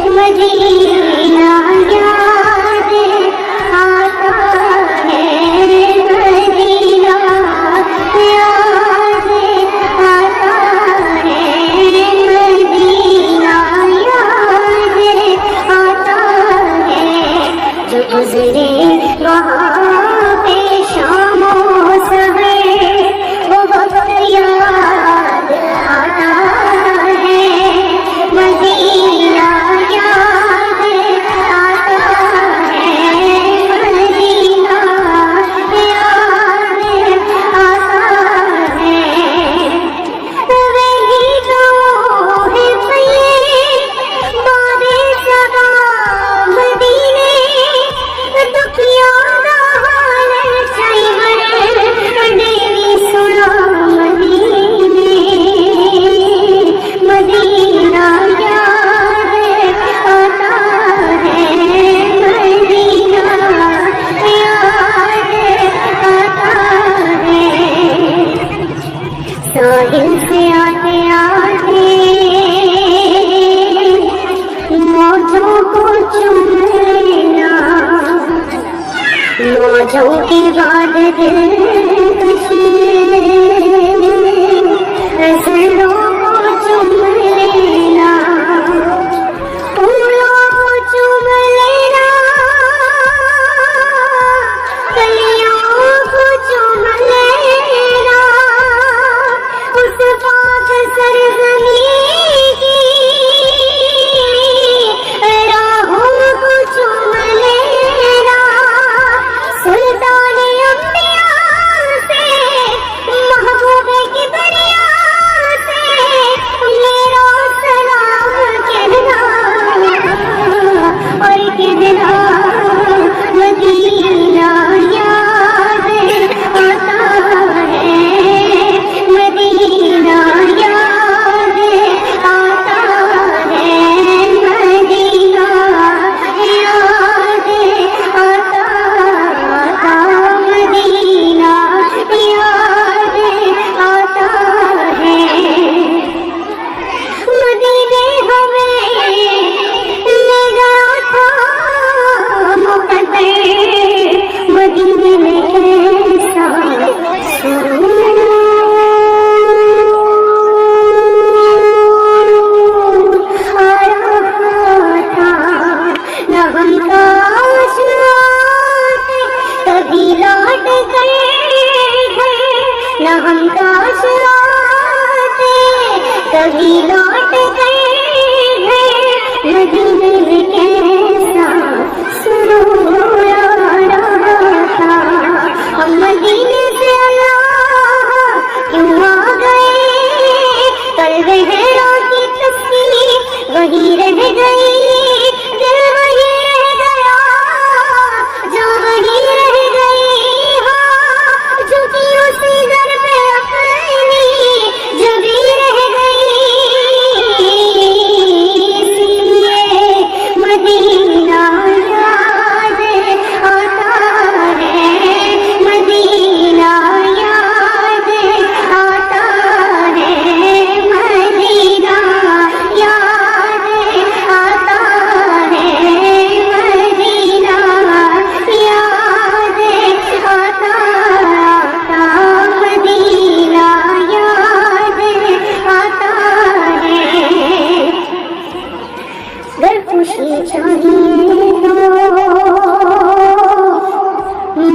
Medina याद आता है, मदीना याद आता है, मदीना याद आता है। जो गुजरे वहाँ पे शामो सवेरे वो वक्त याद आता है, मदीना याद आता है, मदीना याद आता है। वही जो है पये बादे सदा मदीने, दुखिया दा हाल चाहिए डेली सुना मदीने, मदीना याद आता है, मदीना याद आता है। साहिल से आते आते मौजों को चूम लेना, मौजों के बाद दिलकशी नजरों को चूम लेना, फूलों को चूम लेना, कलियों को चूम लेना, उस पाक सरज़मीं की राहों को चूम लेना। सुल्तान अंबिया से महबूब किबरिया से मेरा सलाम कहना, और कहना मदीना याद आता है, मदीना याद आता है, मदीना याद आता, मदीना याद आता है। मदीने हमें ले गया था मुक़द्दर, मदीने में कैसा सुरूर आ रहा था, न हम काश आते कभी लौट गए हैं, न हम काश आते कभी लौट गए हैं। मदीने में कैसा सुरूर आ रहा था, हम मदीने से अल्लाह क्यों आ गए, कल रहरा की तस्वीर वही रह गई, दिल वही रह गया जो वही रह गई, हाँ झुकी उसी दर पे अपनी जो भी रह गई, इसलिए मदीना याद आता है, मदीना याद आता है, मदीना याद आता है, मदीना याद आता, मदीना याद आता है। अगर खुशी चाहिए तो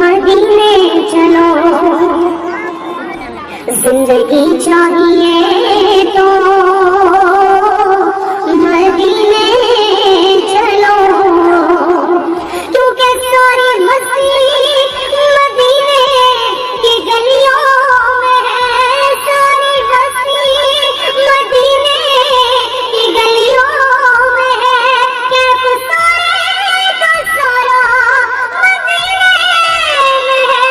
मदीने चलो, जिंदगी चाहिए तो मदीने चलो, क्योंकि सारी मस्ती मदीने की गलियों में है, सारी मस्ती मदीने की गलियों में है, कैफ सारे का सारा मदीने में है।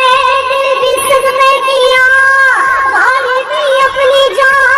दिल भी सदमे किया, खालिद भी अपनी जान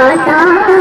आता